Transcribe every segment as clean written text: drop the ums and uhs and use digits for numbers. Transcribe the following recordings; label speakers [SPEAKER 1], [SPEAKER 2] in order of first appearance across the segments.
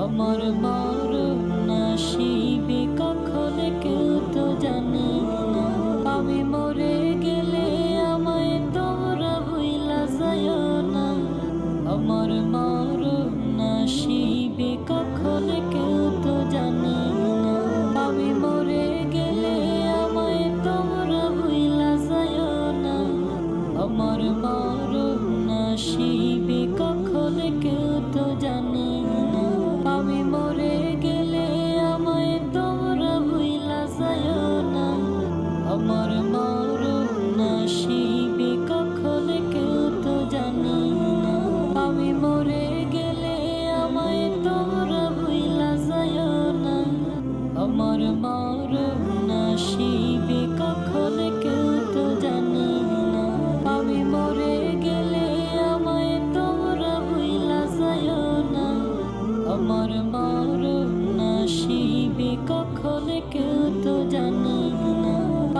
[SPEAKER 1] আমার মরণ নসিবে কখন কেউ তো জানে না। আমি মরে গেলে আমায় তোমরা ভুইলা যাইও না। আমার মরণ নসিবে কখন কেউ তো জানে না। আমি মরে গেলে আমায় তোমরা ভুইলা যাইও না। আমার মরণ নসিবে কখন কেউ তো জানে না। আমি মরে গেলে আমায় তোমরা ভুইলা যাইও না। আমার মরণ নসিবে কখন কেউ তো জানে না। আমি মরে গেলে আমায় তোমরা ভুইলা যাইও না। আমার মরণ নসিবে কখন কেউ তো জানে না। আমি মরে গেলে আমায় তোমরা ভুইলা যাইও না। আমার মরণ নসিবে কখন কেউ তো জানে না।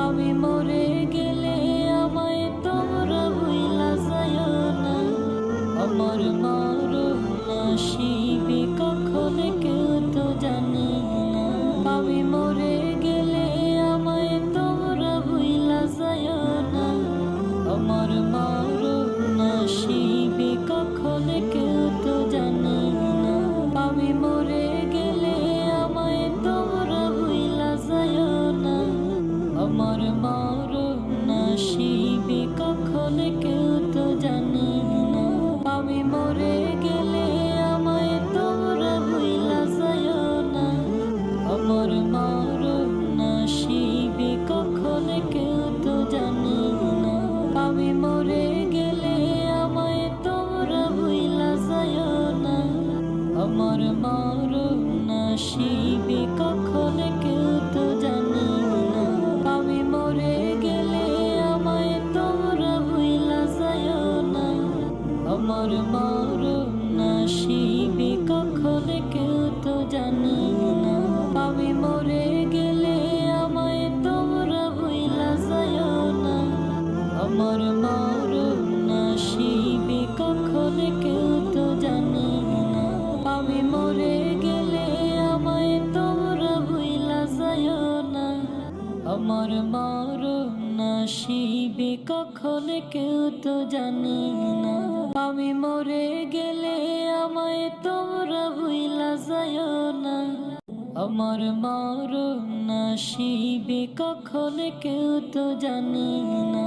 [SPEAKER 1] আমি মরে গেলে আমায় তোমরা ভুইলা যাইও না। আমার মরণ নসিবে কখন কেউ তো জানে না। আমি মরে গেলে আমায় তোমরা ভুইলা যাইও না। আমার মরণ নসিবে কখন কেউ তো জানে না। আমি মরে গেলে আমায় তোমরা ভুইলা যাইও না। আমার মরণ নসিবে কখন কেউ তো জানে না। আমি মরে গেলে আমায় তোমরা ভুইলা যাইও না। আমার মরণ নসিবে কখন কেউ তো জানে না। আমি মরে গেলে আমায় তোমরা ভুইলা যাইও না। আমার মরণ নসিবে কখন কেউ তো জানে না। আমি মরে গেলে আমায় তোমরা ভুইলা যাইও না। আমার মরণ নসিবে কখন কেউ তো জানে না। আমি মরে গেলে আমায় তোমরা ভুইলা যাইও না। আমার মরণ নসিবে কখন কেউ তো জানে না। আমি মরে গেলে আমায় তোমরা ভুইলা যাইও না। আমার মরণ নসিবে কখন কেউ তো জানে না। আমি মরে গেলে আমায় তোমরা ভুইলা যাইও না। আমার মরণ নসিবে কখন কেউ তো জানে না।